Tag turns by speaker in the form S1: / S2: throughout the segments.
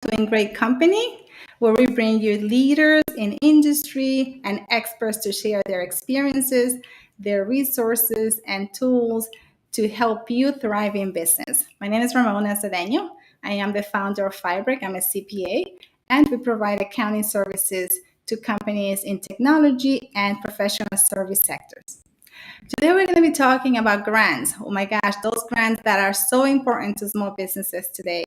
S1: to In Great Company, where we bring you leaders in industry and experts to share their experiences, their resources, and tools to help you thrive in business. My name is Ramona Cedeno. I am the founder of Fabric. I'm a CPA, and we provide accounting services to companies in technology and professional service sectors. Today, we're going to be talking about grants. Oh my gosh, those grants that are so important to small businesses today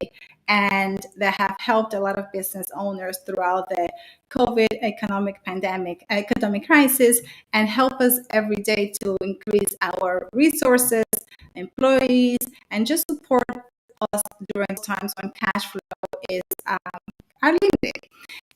S1: and that have helped a lot of business owners throughout the COVID economic crisis, and help us every day to increase our resources, employees, and just support us during times when cash flow is are limited.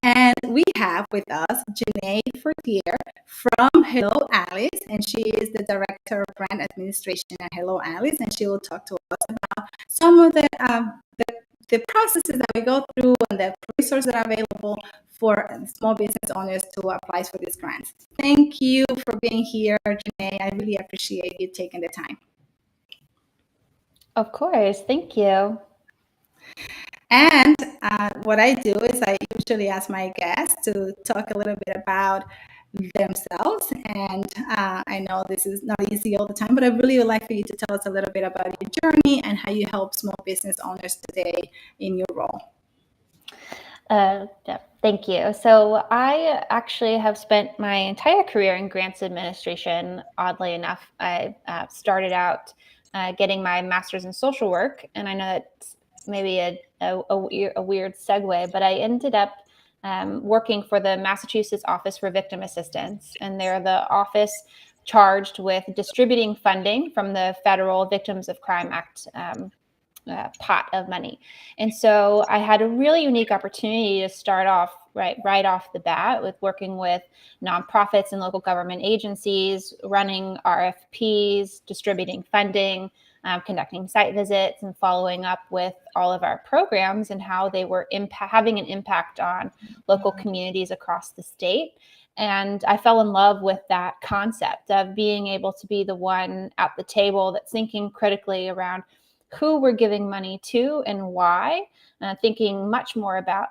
S1: And we have with us Jenee Fortier from Hello Alice, and she is the Director of Brand Administration at Hello Alice, and she will talk to us about some of the processes that we go through and the resources that are available for small business owners to apply for these grants. Thank you for being here, Jenee. I really appreciate you taking the time.
S2: Of course, thank you.
S1: And what I do is I usually ask my guests to talk a little bit about themselves. And I know this is not easy all the time, but I really would like for you to tell us a little bit about your journey and how you help small business owners today in your role.
S2: Yeah, thank you. So I actually have spent my entire career in grants administration. Oddly enough, I started out getting my master's in social work, and I know that's maybe a weird segue, but I ended up working for the Massachusetts Office for Victim Assistance, and they're the office charged with distributing funding from the Federal Victims of Crime Act pot of money. And so I had a really unique opportunity to start off right off the bat with working with nonprofits and local government agencies, running RFPs, distributing funding, conducting site visits, and following up with all of our programs and how they were having an impact on local communities across the state. And I fell in love with that concept of being able to be the one at the table that's thinking critically around who we're giving money to and why, thinking much more about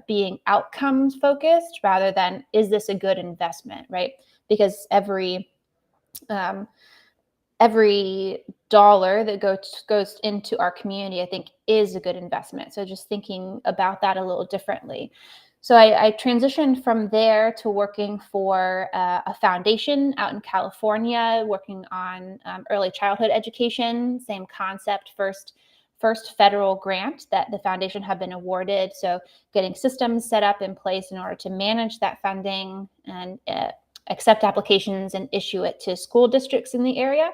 S2: being outcomes focused rather than, is this a good investment, right? Because every dollar that goes into our community, I think, is a good investment. So just thinking about that a little differently. So I transitioned from there to working for a foundation out in California, working on early childhood education, same concept, first federal grant that the foundation had been awarded. So getting systems set up in place in order to manage that funding and accept applications and issue it to school districts in the area.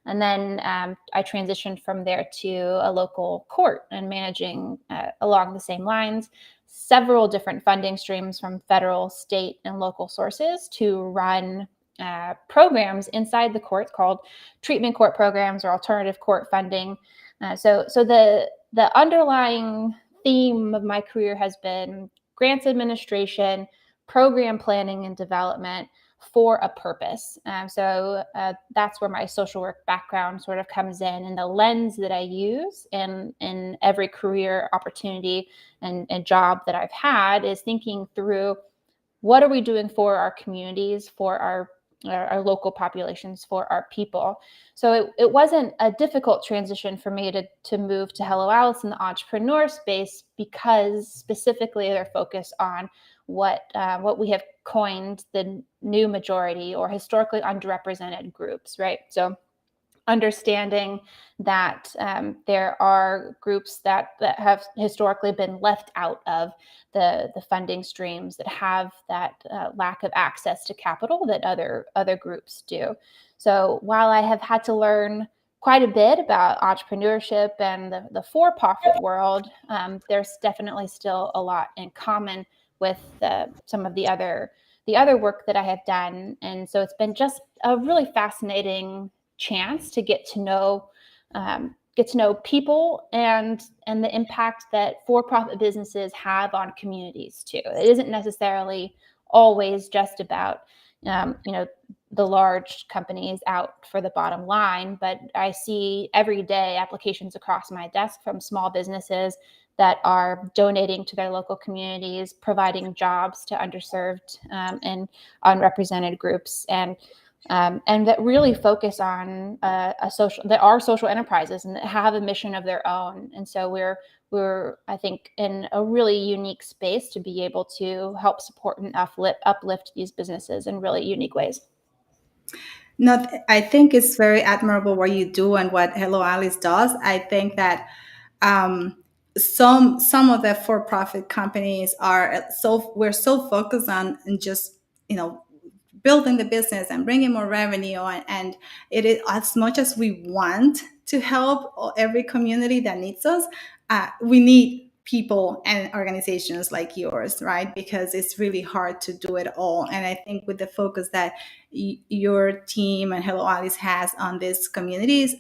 S2: And then I transitioned from there to a local court and managing along the same lines, several different funding streams from federal, state, and local sources to run programs inside the courts called treatment court programs or alternative court funding. So the underlying theme of my career has been grants administration, program planning and development for a purpose. So that's where my social work background sort of comes in, and the lens that I use in every career opportunity and job that I've had is thinking through, what are we doing for our communities, for our local populations, for our people. So it wasn't a difficult transition for me to move to Hello Alice in the entrepreneur space, because specifically they're focused on what we have coined the new majority or historically underrepresented groups, right? So understanding that there are groups that have historically been left out of the funding streams, that have that lack of access to capital that other groups do. So while I have had to learn quite a bit about entrepreneurship and the for-profit world, there's definitely still a lot in common with some of the other work that I have done. And so it's been just a really fascinating chance to get to know people and the impact that for-profit businesses have on communities too. It isn't necessarily always just about the large companies out for the bottom line, but I see every day applications across my desk from small businesses that are donating to their local communities, providing jobs to underserved and unrepresented groups, and that really focus on that are social enterprises and that have a mission of their own. And so we're I think in a really unique space to be able to help support and uplift these businesses in really unique ways.
S1: No, I think it's very admirable what you do and what Hello Alice does. I think that um, some of the for-profit companies are we're so focused on just building the business and bringing more revenue, and it is, as much as we want to help every community that needs us, we need people and organizations like yours, right? Because it's really hard to do it all. And I think with the focus that your team and Hello Alice has on these communities,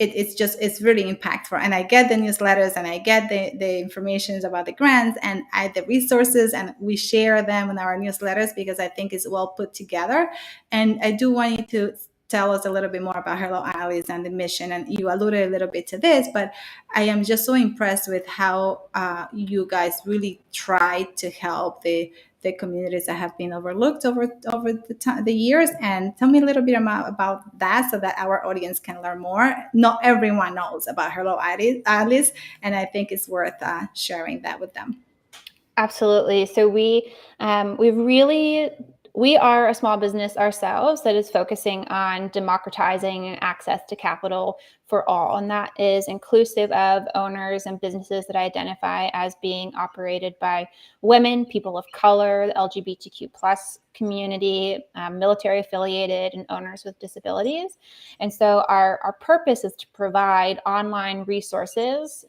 S1: it's really impactful. And I get the newsletters and I get the information about the grants and the resources, and we share them in our newsletters because I think it's well put together. And I do want you to tell us a little bit more about Hello Alice and the mission. And you alluded a little bit to this, but I am just so impressed with how you guys really try to help the communities that have been overlooked over the years. And tell me a little bit about that so that our audience can learn more. Not everyone knows about Hello Alice, and I think it's worth sharing that with them.
S2: Absolutely. So we are a small business ourselves that is focusing on democratizing access to capital for all. And that is inclusive of owners and businesses that identify as being operated by women, people of color, the LGBTQ plus community, military affiliated, and owners with disabilities. And so our purpose is to provide online resources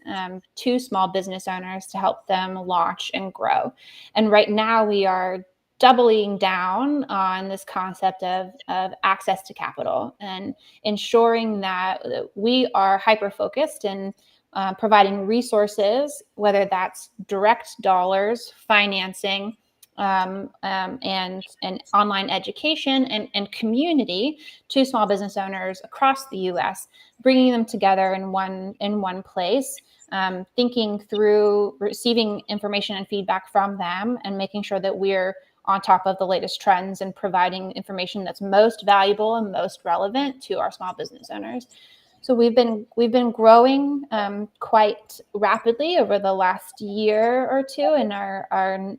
S2: to small business owners to help them launch and grow. And right now we are doubling down on this concept of access to capital and ensuring that we are hyper-focused in providing resources, whether that's direct dollars, financing, and online education and community to small business owners across the U.S., bringing them together in one place, thinking through receiving information and feedback from them, and making sure that we're on top of the latest trends and providing information that's most valuable and most relevant to our small business owners. So we've been growing quite rapidly over the last year or two, and are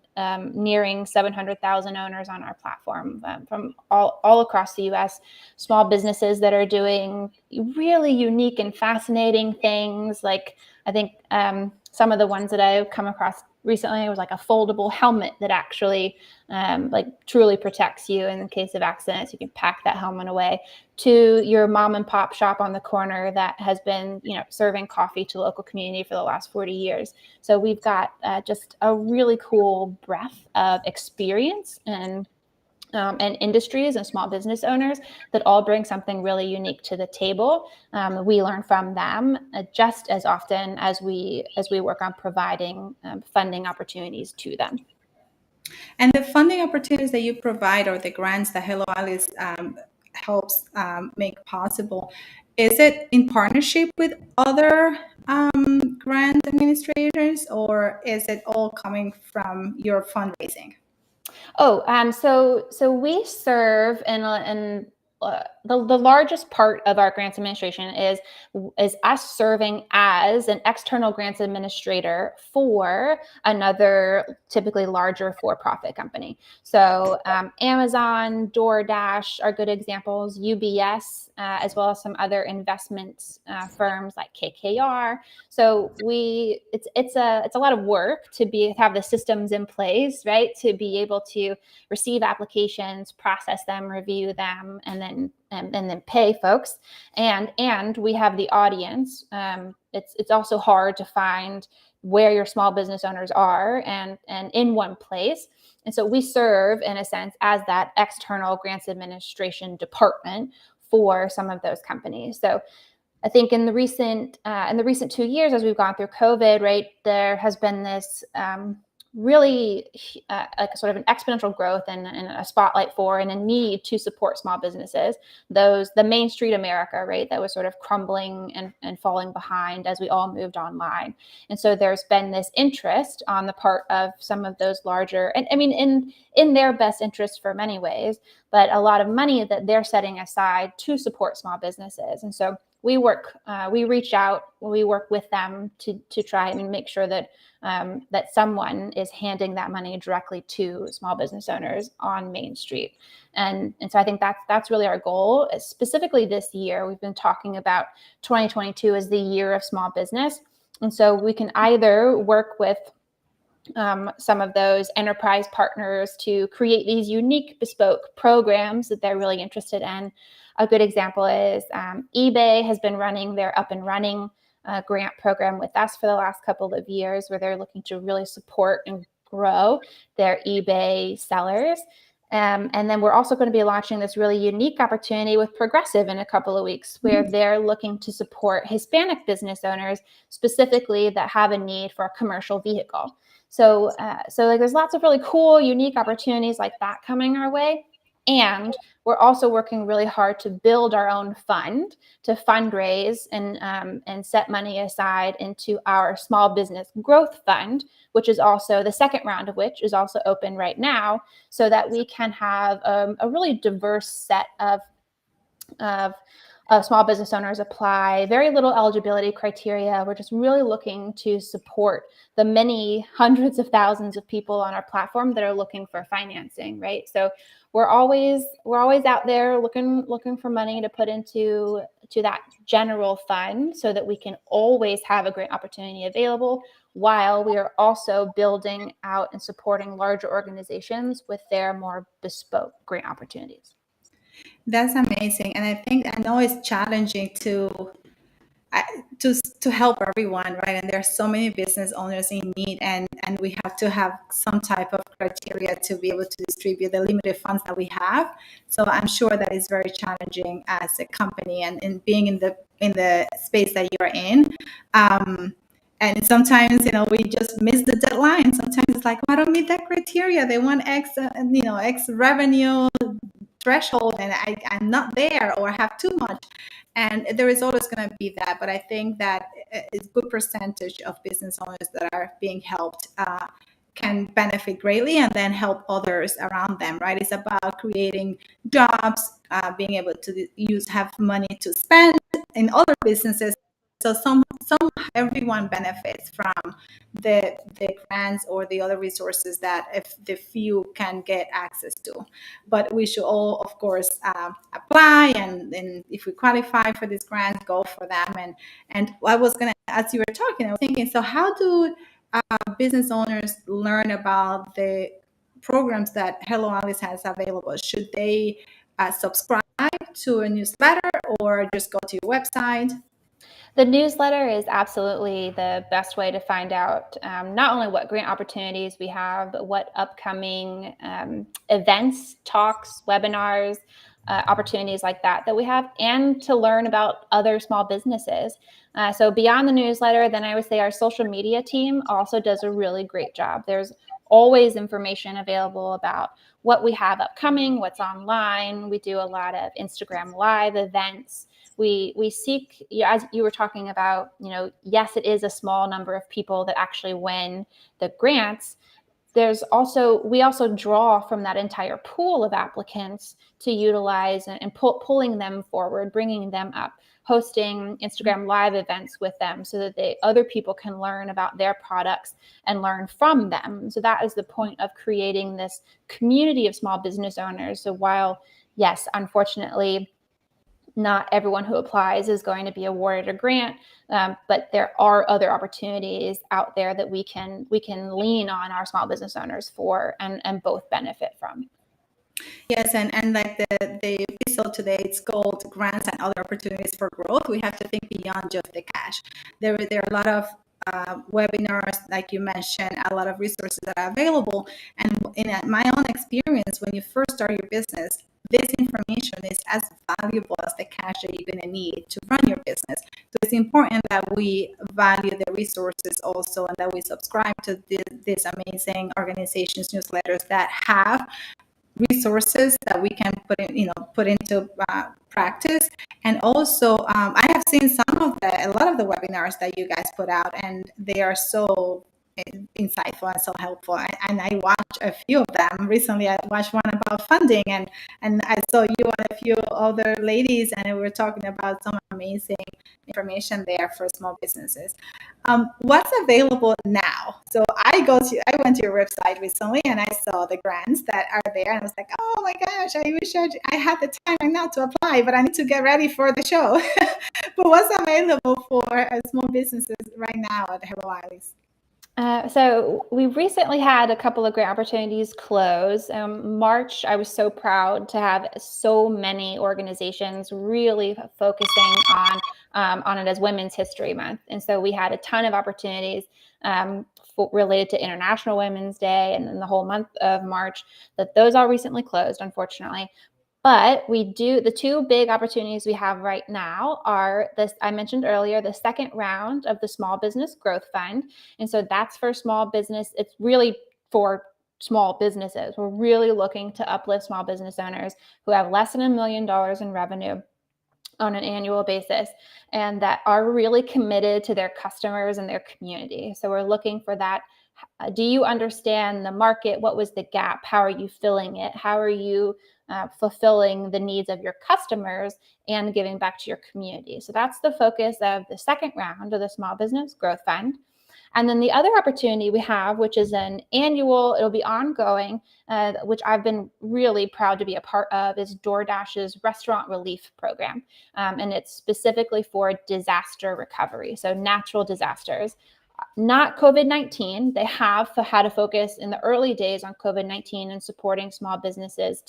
S2: nearing 700,000 owners on our platform from all across the U.S. Small businesses that are doing really unique and fascinating things. Like I think some of the ones that I've come across recently was like a foldable helmet that actually like truly protects you in the case of accidents. You can pack that helmet away. To your mom and pop shop on the corner that has been, serving coffee to local community for the last 40 years. So we've got just a really cool breadth of experience and industries and small business owners that all bring something really unique to the table. We learn from them just as often as we work on providing funding opportunities to them.
S1: And the funding opportunities that you provide, or the grants that Hello Alice helps make possible, is it in partnership with other grant administrators, or is it all coming from your fundraising?
S2: So we serve in the largest part of our grants administration is us serving as an external grants administrator for another typically larger for-profit company. So Amazon, DoorDash are good examples, UBS, as well as some other investment firms like KKR. So it's a lot of work to have the systems in place, right, to be able to receive applications, process them, review them, and then pay folks. And we have the audience. It's also hard to find where your small business owners are and in one place. And so we serve, in a sense, as that external grants administration department for some of those companies. So I think in the recent 2 years, as we've gone through COVID, right, there has been this really like a sort of an exponential growth and a spotlight for and a need to support small businesses, the Main Street America, right, that was sort of crumbling and falling behind as we all moved online. And so there's been this interest on the part of some of those larger, and I mean, in their best interest for many ways, but a lot of money that they're setting aside to support small businesses. And so we reach out, we work with them to try and make sure that that someone is handing that money directly to small business owners on Main Street. And so I think that's really our goal. Specifically this year, we've been talking about 2022 as the year of small business. And so we can either work with some of those enterprise partners to create these unique bespoke programs that they're really interested in. A good example is eBay has been running their Up and Running grant program with us for the last couple of years, where they're looking to really support and grow their eBay sellers. And then we're also going to be launching this really unique opportunity with Progressive in a couple of weeks, where they're looking to support Hispanic business owners specifically that have a need for a commercial vehicle. So like there's lots of really cool, unique opportunities like that coming our way. And we're also working really hard to build our own fund to fundraise and set money aside into our small business growth fund, which is also the second round of which is also open right now, so that we can have a really diverse set of small business owners apply. Very little eligibility criteria. We're just really looking to support the many hundreds of thousands of people on our platform that are looking for financing, right? So we're always out there looking for money to put into that general fund, so that we can always have a grant opportunity available, while we are also building out and supporting larger organizations with their more bespoke grant opportunities.
S1: That's amazing. And I know it's challenging to help everyone, right? And there's so many business owners in need, and we have to have some type of criteria to be able to distribute the limited funds that we have. So I'm sure that it's very challenging as a company and in being in the space that you're in. And sometimes, we just miss the deadline. Sometimes it's like, oh, I don't meet that criteria. They want X, X revenue threshold, and I'm not there, or I have too much. And there is always going to be that. But I think that a good percentage of business owners that are being helped can benefit greatly, and then help others around them, right? It's about creating jobs, being able to have money to spend in other businesses. So everyone benefits from the grants or the other resources that if the few can get access to. But we should all, of course, apply, and if we qualify for this grant, go for them. And I was gonna, as you were talking, I was thinking, so how do business owners learn about the programs that Hello Alice has available? Should they subscribe to a newsletter, or just go to your website?
S2: The newsletter is absolutely the best way to find out not only what grant opportunities we have, but what upcoming events, talks, webinars, opportunities like that we have, and to learn about other small businesses. So beyond the newsletter, then I would say our social media team also does a really great job. There's always information available about what we have upcoming, what's online. We do a lot of Instagram Live events. We seek, as you were talking about, yes, it is a small number of people that actually win the grants. We also draw from that entire pool of applicants to utilize and pulling them forward, bringing them up, hosting Instagram Live events with them, so that other people can learn about their products and learn from them. So that is the point of creating this community of small business owners. So while, yes, unfortunately, not everyone who applies is going to be awarded a grant, but there are other opportunities out there that we can lean on our small business owners for, and both benefit from.
S1: Yes, and like the episode today, it's called Grants and Other Opportunities for Growth. We have to think beyond just the cash. There are a lot of webinars, like you mentioned, a lot of resources that are available. And in my own experience, when you first start your business, this information is as valuable as the cash that you're going to need to run your business. So it's important that we value the resources also, and that we subscribe to these amazing organizations, newsletters that have resources that we can put into practice. And also, I have seen a lot of the webinars that you guys put out, and they are so insightful and so helpful. And I watched a few of them recently. I watched one about funding, and I saw you and a few other ladies, and we were talking about some amazing information there for small businesses. What's available now? So I went to your website recently, and I saw the grants that are there, and I was like, oh my gosh, I wish I had the time right now to apply, but I need to get ready for the show. But what's available for small businesses right now at Hello Alice?
S2: So we recently had a couple of grant opportunities close. March, I was so proud to have so many organizations really focusing on it as Women's History Month. And so we had a ton of opportunities related to International Women's Day and then the whole month of March, that those all recently closed, unfortunately. But the two big opportunities we have right now are this, I mentioned earlier, the second round of the Small Business Growth Fund. And so that's for small business. It's really for small businesses. We're really looking to uplift small business owners who have less than $1 million in revenue on an annual basis, and that are really committed to their customers and their community. So we're looking for that. Do you understand the market? What was the gap? How are you filling it? How are you fulfilling the needs of your customers and giving back to your community? So that's the focus of the second round of the Small Business Growth Fund. And then the other opportunity we have, which is an annual, it'll be ongoing, which I've been really proud to be a part of, is DoorDash's Restaurant Relief Program. And it's specifically for disaster recovery, so natural disasters. Not COVID-19. They have had a focus in the early days on COVID-19 and supporting small businesses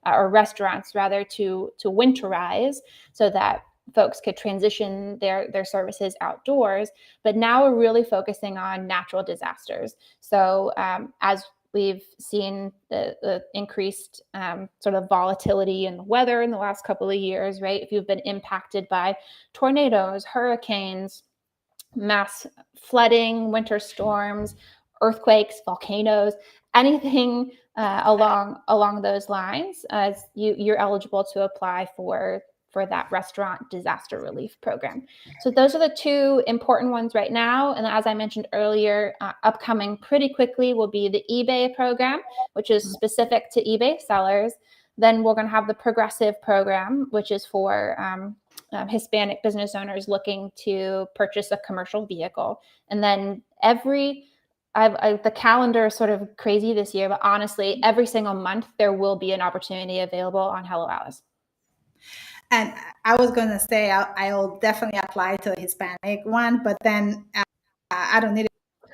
S2: or restaurants rather, to winterize so that folks could transition their services outdoors. But now we're really focusing on natural disasters. So as we've seen the increased sort of volatility in the weather in the last couple of years, right? If you've been impacted by tornadoes, hurricanes, mass flooding, winter storms, earthquakes, volcanoes, anything along those lines, as you're eligible to apply for that restaurant disaster relief program. So those are the two important ones right now. And as I mentioned earlier, upcoming pretty quickly will be the eBay program, which is specific to eBay sellers. Then we're going to have the Progressive program, which is for Hispanic business owners looking to purchase a commercial vehicle. And then the calendar is sort of crazy this year, but honestly, every single month there will be an opportunity available on Hello Alice.
S1: And I was going to say I'll definitely apply to the Hispanic one, but then I don't need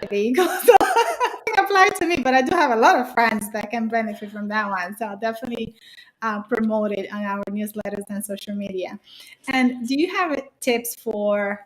S1: a vehicle, so it apply to me. But I do have a lot of friends that can benefit from that one, so I'll definitely promote it on our newsletters and social media. And do you have tips for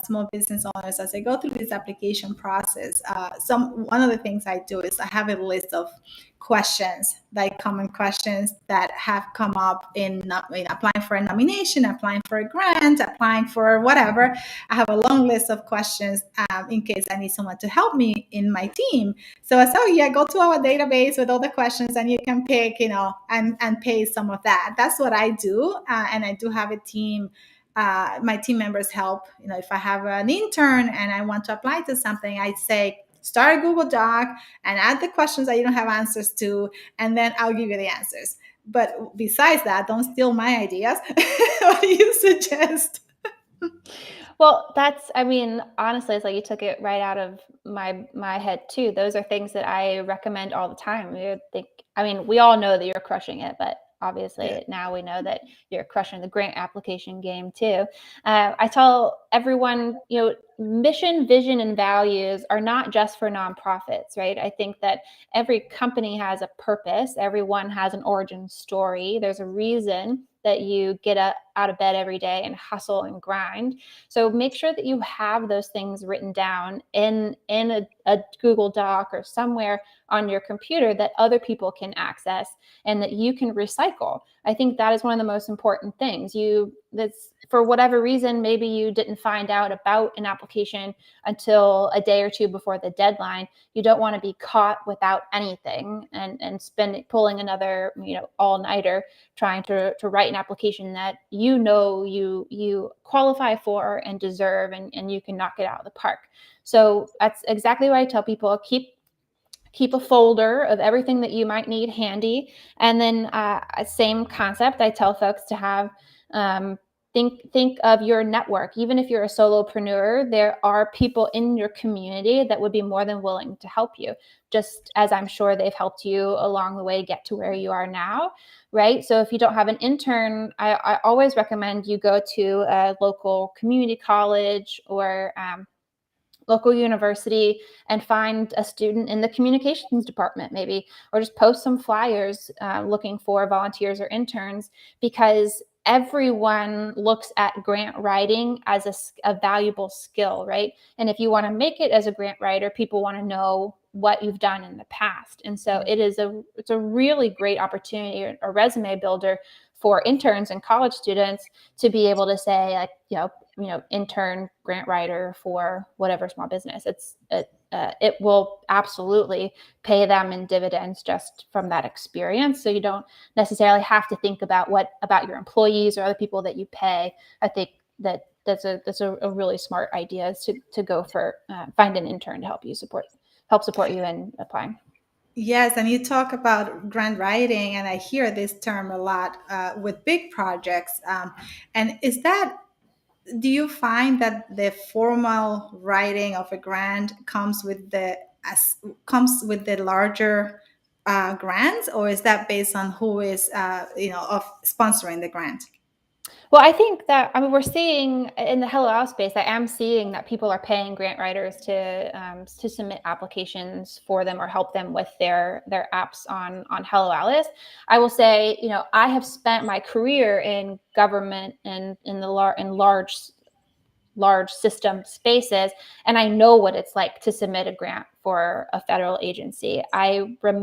S1: small business owners as they go through this application process? One of the things I do is I have a list of questions, like common questions that have come up in applying for a nomination, applying for a grant, applying for whatever. I have a long list of questions in case I need someone to help me in my team. So I said, go to our database with all the questions, and you can pick, and pay some of that. That's what I do, and I do have a team. My team members help. If I have an intern and I want to apply to something, I say, start a Google Doc and add the questions that you don't have answers to, and then I'll give you the answers. But besides that, don't steal my ideas. What do you suggest?
S2: Well, honestly, it's like you took it right out of my head too. Those are things that I recommend all the time. We all know that you're crushing it, but obviously now we know that you're crushing the grant application game too. I tell everyone, mission, vision, and values are not just for nonprofits, right? I think that every company has a purpose. Everyone has an origin story. There's a reason that you get out of bed every day and hustle and grind. So make sure that you have those things written down in a Google Doc or somewhere on your computer that other people can access and that you can recycle. I think that is one of the most important things. That's for whatever reason, maybe you didn't find out about an application until a day or two before the deadline. You don't want to be caught without anything and pulling another, all-nighter trying to write an application that you qualify for and deserve, and you can knock it out of the park. So that's exactly what I tell people. Keep a folder of everything that you might need handy. And then same concept, I tell folks to have think of your network. Even if you're a solopreneur, there are people in your community that would be more than willing to help you, just as I'm sure they've helped you along the way get to where you are now, right? So if you don't have an intern, I always recommend you go to a local community college or local university and find a student in the communications department maybe, or just post some flyers looking for volunteers or interns, because everyone looks at grant writing as a valuable skill, right? And if you want to make it as a grant writer, people want to know what you've done in the past. And so it's a really great opportunity, a resume builder for interns and college students to be able to say, like, intern grant writer for whatever small business. It will absolutely pay them in dividends just from that experience. So you don't necessarily have to think about your employees or other people that you pay. I think that's a really smart idea, is to go for find an intern to help support you in applying.
S1: Yes, and you talk about grant writing, and I hear this term a lot with big projects. And do you find that the formal writing of a grant comes with the larger grants, or is that based on who is of sponsoring the grant?
S2: Well, I think that, we're seeing in the Hello Alice space, I am seeing that people are paying grant writers to submit applications for them or help them with their apps on Hello Alice. I will say, I have spent my career in government and in large system spaces, and I know what it's like to submit a grant for a federal agency. I will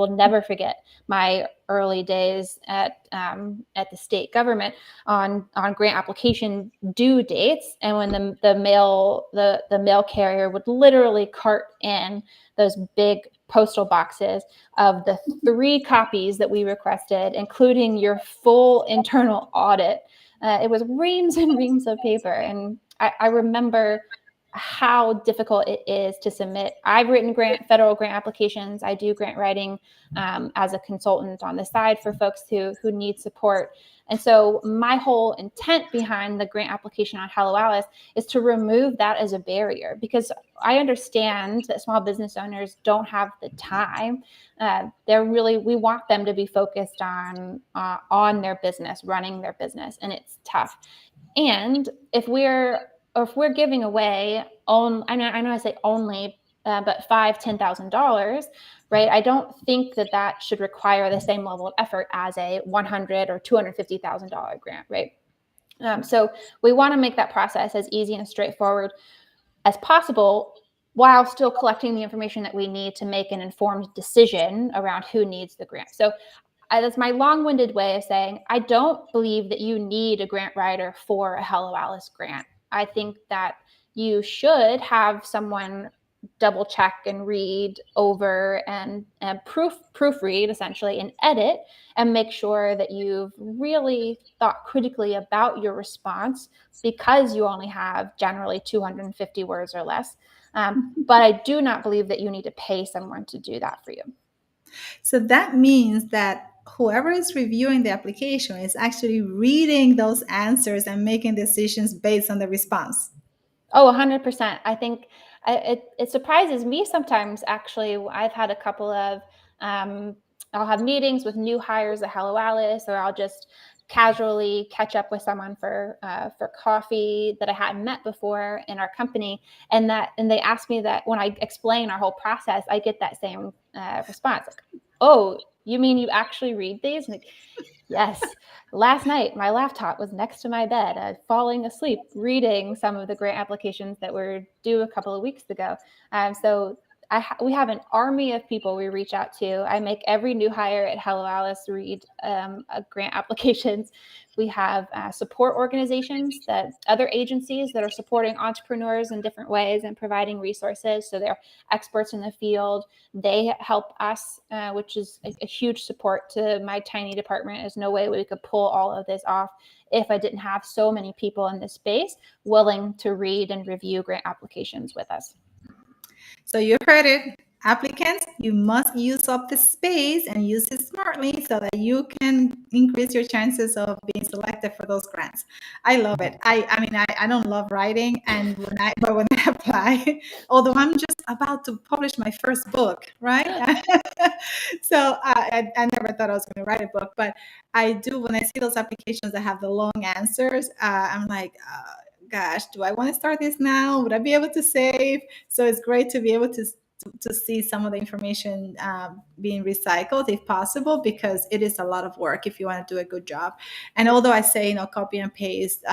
S2: never forget my early days at the state government on grant application due dates, and when the mail carrier would literally cart in those big postal boxes of the 3 copies that we requested, including your full internal audit. It was reams and reams of paper. And I remember how difficult it is to submit. I've written federal grant applications. I do grant writing as a consultant on the side for folks who need support. And so my whole intent behind the grant application on Hello Alice is to remove that as a barrier, because I understand that small business owners don't have the time. We want them to be focused on their business, running their business, and it's tough. And if we're giving away I know I say only, but $5,000-$10,000, right? I don't think that should require the same level of effort as a $100,000 or $250,000 grant, right? So we want to make that process as easy and straightforward as possible, while still collecting the information that we need to make an informed decision around who needs the grant. So that's my long-winded way of saying I don't believe that you need a grant writer for a Hello Alice grant. I think that you should have someone double check and read over and proofread essentially and edit and make sure that you've really thought critically about your response, because you only have generally 250 words or less. But I do not believe that you need to pay someone to do that for you.
S1: So that means that whoever is reviewing the application is actually reading those answers and making decisions based on the response.
S2: Oh, 100%. I think it surprises me sometimes, actually. I've had a couple of, I'll have meetings with new hires at Hello Alice, or I'll just casually catch up with someone for coffee that I hadn't met before in our company. And they ask me that when I explain our whole process, I get that same response. Like, oh, you mean you actually read these? Like, Yes. Last night, my laptop was next to my bed, falling asleep, reading some of the grant applications that were due a couple of weeks ago. So we have an army of people we reach out to. I make every new hire at Hello Alice read grant applications. We have support organizations, that other agencies that are supporting entrepreneurs in different ways and providing resources. So they're experts in the field. They help us, which is a huge support to my tiny department. There's no way we could pull all of this off if I didn't have so many people in this space willing to read and review grant applications with us.
S1: So you heard it. Applicants, you must use up the space and use it smartly so that you can increase your chances of being selected for those grants. I love it. I mean, I don't love writing, and but when I apply, although I'm just about to publish my first book, right? So I never thought I was going to write a book, but I do. When I see those applications that have the long answers, I'm like, gosh, do I want to start this now? Would I be able to save? So it's great to be able to see some of the information being recycled if possible, because it is a lot of work if you want to do a good job. And although I say, copy and paste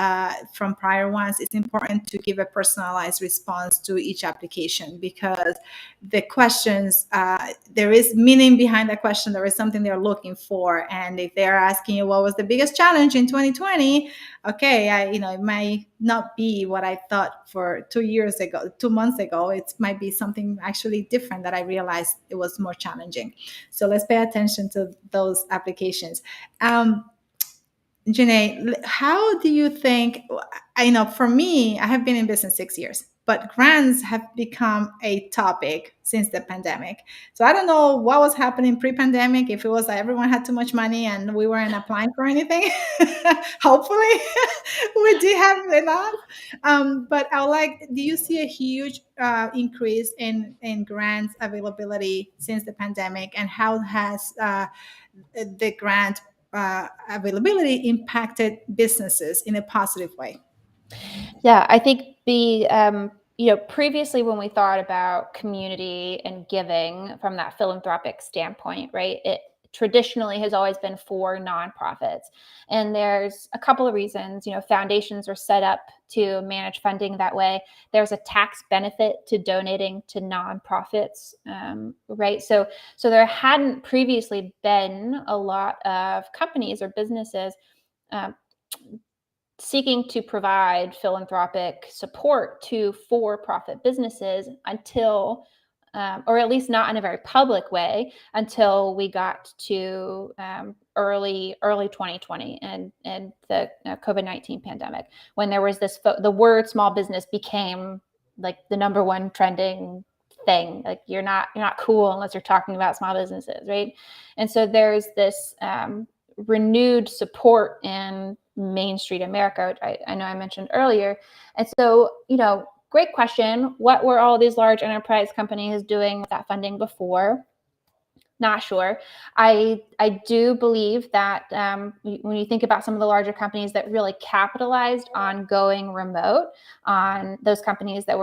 S1: from prior ones, it's important to give a personalized response to each application, because the questions, there is meaning behind the question. There is something they're looking for. And if they're asking you, what was the biggest challenge in 2020? Okay, it might not be what I thought for 2 years ago, 2 months ago. It might be something actually different that I realized it was more challenging. So let's pay attention to those applications. Jenee, how do you think? I know for me, I have been in business 6 years, but grants have become a topic since the pandemic. So I don't know what was happening pre-pandemic, if it was like everyone had too much money and we weren't applying for anything. Hopefully, we did have enough. But I would like, do you see a huge increase in grants availability since the pandemic, and how has the grant availability impacted businesses in a positive way?
S2: Yeah, I think previously when we thought about community and giving from that philanthropic standpoint, right, it traditionally has always been for nonprofits. And there's a couple of reasons. Foundations are set up to manage funding that way. There's a tax benefit to donating to nonprofits, right? So there hadn't previously been a lot of companies or businesses um, seeking to provide philanthropic support to for-profit businesses until, or at least not in a very public way, until we got to early 2020 and the COVID-19 pandemic, when there was the word small business became like the number one trending thing. Like you're not cool unless you're talking about small businesses, right? And so there's this renewed support in Main Street America, which I know I mentioned earlier. And so, great question. What were all these large enterprise companies doing with that funding before? Not sure. I do believe that when you think about some of the larger companies that really capitalized on going remote, on those companies that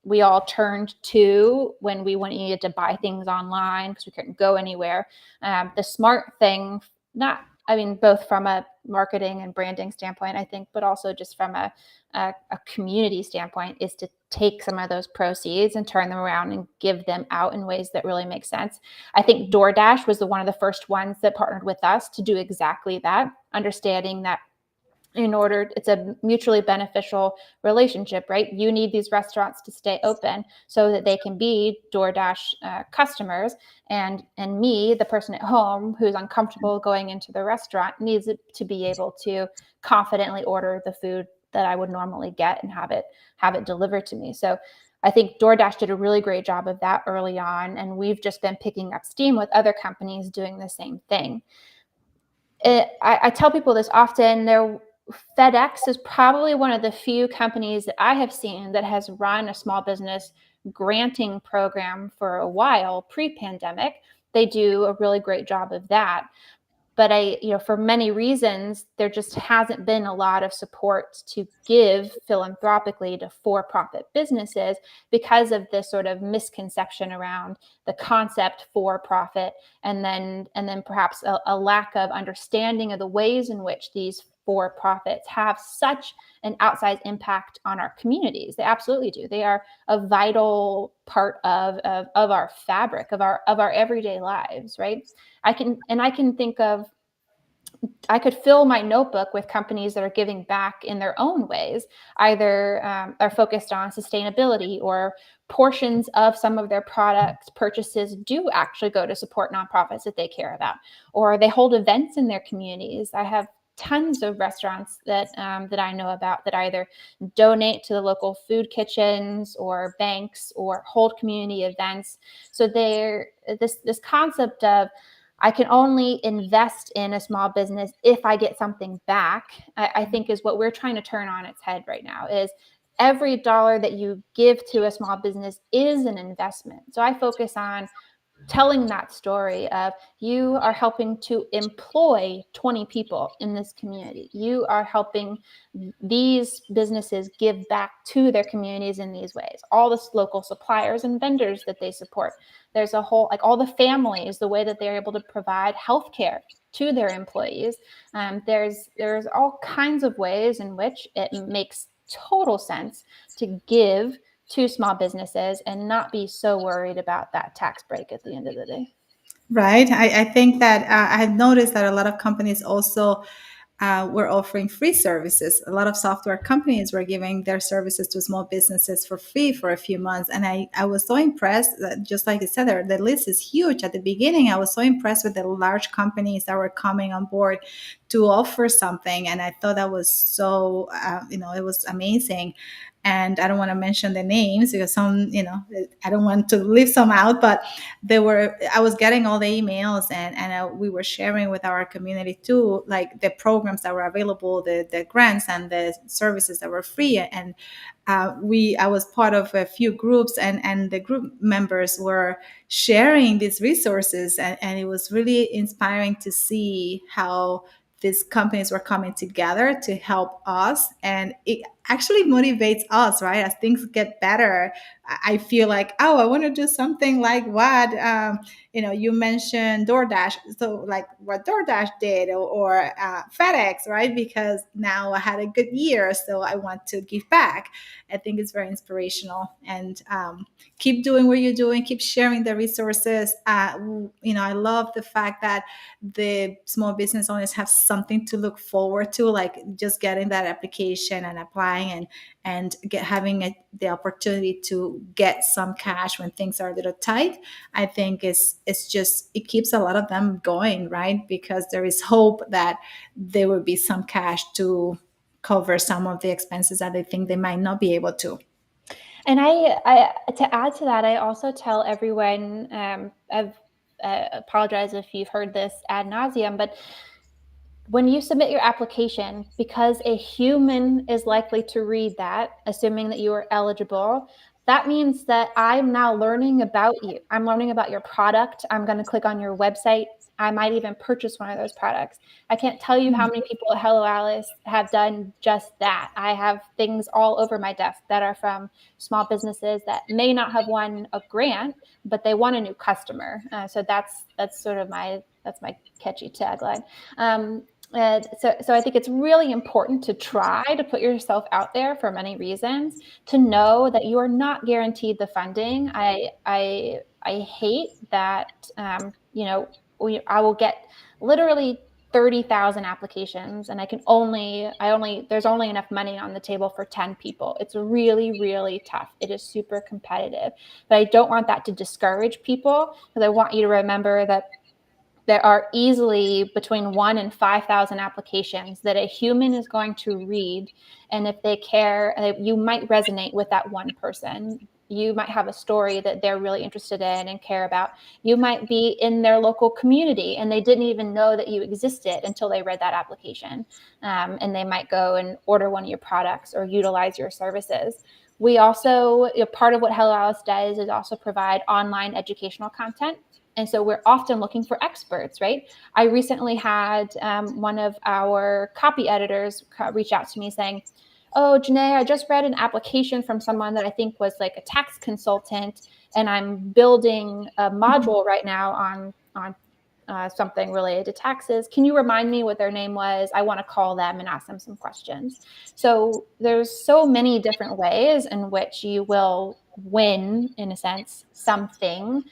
S2: we all turned to when we needed to buy things online because we couldn't go anywhere. The smart thing, both from a marketing and branding standpoint, I think, but also just from a community standpoint, is to take some of those proceeds and turn them around and give them out in ways that really make sense. I think DoorDash was one of the first ones that partnered with us to do exactly that, understanding that it's a mutually beneficial relationship, right? You need these restaurants to stay open so that they can be DoorDash customers, and me, the person at home who's uncomfortable going into the restaurant, needs it to be able to confidently order the food that I would normally get and have it delivered to me. So I think DoorDash did a really great job of that early on, and we've just been picking up steam with other companies doing the same thing. I tell people this often. FedEx is probably one of the few companies that I have seen that has run a small business granting program for a while pre-pandemic. They do a really great job of that. But for many reasons, there just hasn't been a lot of support to give philanthropically to for-profit businesses because of this sort of misconception around the concept for profit, and then perhaps a lack of understanding of the ways in which these for-profits have such an outsized impact on our communities. They absolutely do. They are a vital part of our fabric, of our everyday lives, right? I could fill my notebook with companies that are giving back in their own ways, either are focused on sustainability, or portions of some of their product purchases do actually go to support nonprofits that they care about, or they hold events in their communities. I have tons of restaurants that I know about that either donate to the local food kitchens or banks, or hold community events. So this concept of, I can only invest in a small business if I get something back, I think is what we're trying to turn on its head right now. Is every dollar that you give to a small business is an investment. So I focus on telling that story of, you are helping to employ 20 people in this community. You are helping these businesses give back to their communities in these ways. All the local suppliers and vendors that they support. There's a whole, all the families, the way that they're able to provide healthcare to their employees. There's all kinds of ways in which it makes total sense to give to small businesses and not be so worried about that tax break at the end of the day.
S1: Right. I think that I've noticed that a lot of companies also were offering free services. A lot of software companies were giving their services to small businesses for free for a few months. And I was so impressed that, just like you said, the list is huge. At the beginning, I was so impressed with the large companies that were coming on board to offer something. And I thought that was so, it was amazing. And I don't want to mention the names because I don't want to leave some out, but I was getting all the emails, and we were sharing with our community too, like the programs that were available, the grants and the services that were free. And I was part of a few groups, and the group members were sharing these resources, and it was really inspiring to see how these companies were coming together to help us, and it actually motivates us, right? As things get better, I feel like, oh, I want to do something like what you mentioned DoorDash, so like what DoorDash did, or FedEx, right? Because now I had a good year, so I want to give back. I think it's very inspirational, and keep doing what you're doing, keep sharing the resources. I love the fact that the small business owners have something to look forward to, like just getting that application and applying, and having the opportunity to get some cash when things are a little tight. I think it keeps a lot of them going, right? Because there is hope that there will be some cash to cover some of the expenses that they think they might not be able to.
S2: And I to add to that, I also tell everyone, I've apologize if you've heard this ad nauseum, but when you submit your application, because a human is likely to read that, assuming that you are eligible, that means that I'm now learning about you. I'm learning about your product. I'm going to click on your website. I might even purchase one of those products. I can't tell you how many people at Hello Alice have done just that. I have things all over my desk that are from small businesses that may not have won a grant, but they want a new customer. So that's sort of my catchy tagline. So I think it's really important to try to put yourself out there for many reasons, to know that you are not guaranteed the funding. I hate that, I will get literally 30,000 applications, and there's only enough money on the table for 10 people. It's really, really tough. It is super competitive, but I don't want that to discourage people, because I want you to remember that there are easily between 1,000 and 5,000 applications that a human is going to read. And if they care, you might resonate with that one person. You might have a story that they're really interested in and care about. You might be in their local community and they didn't even know that you existed until they read that application. And they might go and order one of your products or utilize your services. We also, part of what Hello Alice does is also provide online educational content. And so we're often looking for experts, right? I recently had one of our copy editors reach out to me saying, "Oh, Jenee, I just read an application from someone that I think was like a tax consultant, and I'm building a module right now on something related to taxes. Can you remind me what their name was? I want to call them and ask them some questions." So there's so many different ways in which you will win, in a sense, something,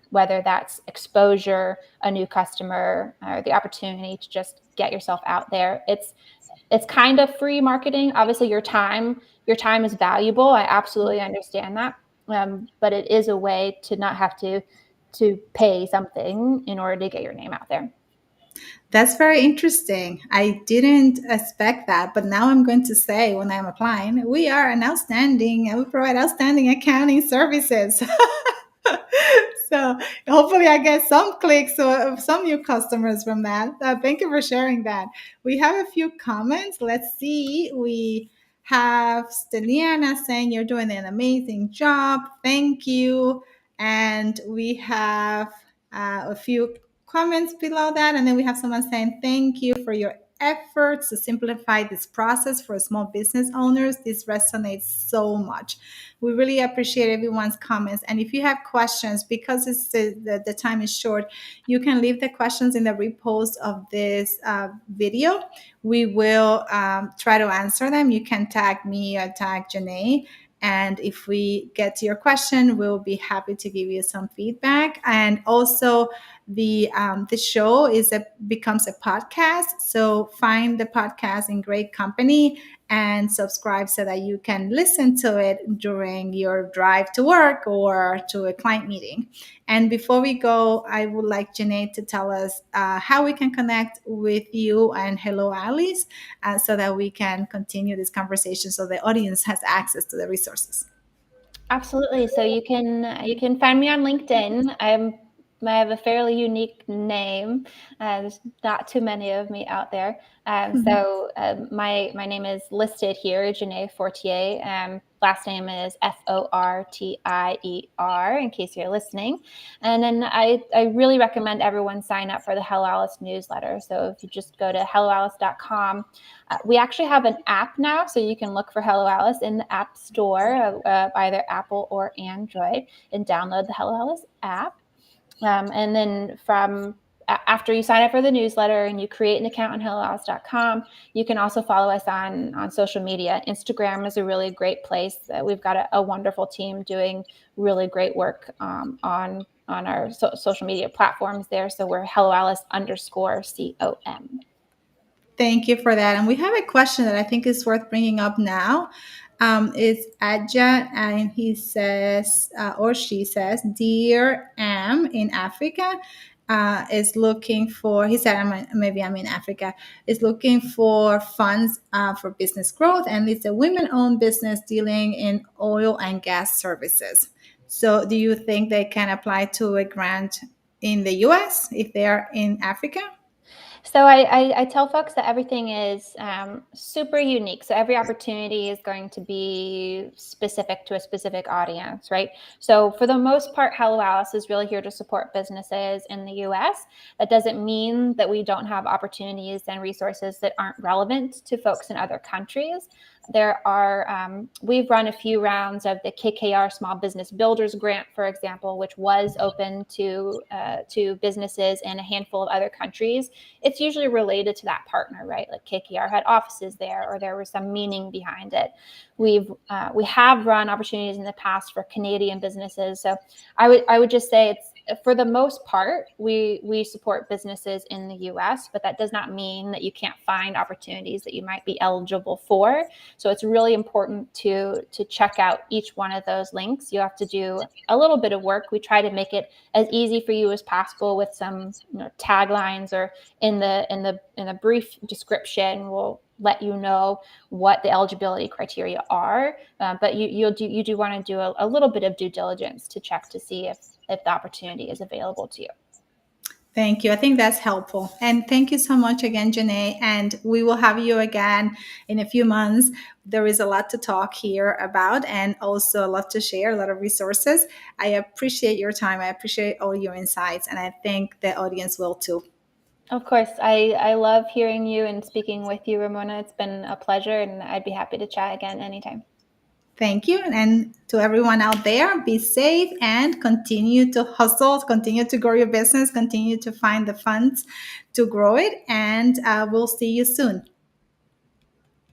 S2: whether that's exposure, a new customer, or the opportunity to just get yourself out there. It's kind of free marketing. Obviously, your time is valuable. I absolutely understand that, but it is a way to not have to pay something in order to get your name out there.
S1: That's very interesting. I didn't expect that, but now I'm going to say when I'm applying, we provide outstanding accounting services. So hopefully I get some clicks or some new customers from that. Thank you for sharing that. We have a few comments. Let's see. We have Steliana saying you're doing an amazing job. Thank you. And we have a few comments below that. And then we have someone saying, thank you for your efforts to simplify this process for small business owners. This resonates so much. We really appreciate everyone's comments. And if you have questions, because the time is short, you can leave the questions in the repost of this video. We will try to answer them. You can tag me or tag Jenee. And if we get to your question, we'll be happy to give you some feedback. And also, the show becomes a podcast. So find the podcast in great company and subscribe so that you can listen to it during your drive to work or to a client meeting. And before we go, I would like Jenee to tell us how we can connect with you and Hello Alice so that we can continue this conversation so the audience has access to the resources.
S2: Absolutely. So you can find me on LinkedIn. I have a fairly unique name. There's not too many of me out there. My name is listed here, Jenee Fortier. Last name is Fortier, in case you're listening. And then I really recommend everyone sign up for the Hello Alice newsletter. So if you just go to helloalice.com, we actually have an app now, so you can look for Hello Alice in the App Store, either Apple or Android, and download the Hello Alice app. And then after you sign up for the newsletter and you create an account on helloalice.com, you can also follow us on social media. Instagram is a really great place. We've got a wonderful team doing really great work on our social media platforms there. So we're helloalice_com.
S1: Thank you for that. And we have a question that I think is worth bringing up now. It's Adja, and he says, or she says, Dear M in Africa is looking for, he said, maybe I'm in Africa, is looking for funds for business growth. And it's a women owned business dealing in oil and gas services. So do you think they can apply to a grant in the US if they are in Africa?
S2: So I tell folks that everything is super unique. So every opportunity is going to be specific to a specific audience, right? So for the most part, Hello Alice is really here to support businesses in the US. That doesn't mean that we don't have opportunities and resources that aren't relevant to folks in other countries. We've run a few rounds of the KKR Small Business Builders Grant, for example, which was open to businesses in a handful of other countries. It's usually related to that partner, right? Like KKR had offices there, or there was some meaning behind it. We have run opportunities in the past for Canadian businesses. So I would just say it's, for the most part, we support businesses in the US, but that does not mean that you can't find opportunities that you might be eligible for. So it's really important to check out each one of those links. You have to do a little bit of work. We try to make it as easy for you as possible with some taglines, or in the brief description, we'll let you know what the eligibility criteria are. But you do want to do a little bit of due diligence to check to see if the opportunity is available to you.
S1: Thank you. I think that's helpful. And thank you so much again, Jenee. And we will have you again in a few months. There is a lot to talk here about and also a lot to share, a lot of resources. I appreciate your time. I appreciate all your insights. And I think the audience will too.
S2: Of course, I love hearing you and speaking with you, Ramona. It's been a pleasure, and I'd be happy to chat again anytime.
S1: Thank you. And to everyone out there, be safe and continue to hustle, continue to grow your business, continue to find the funds to grow it. And we'll see you soon.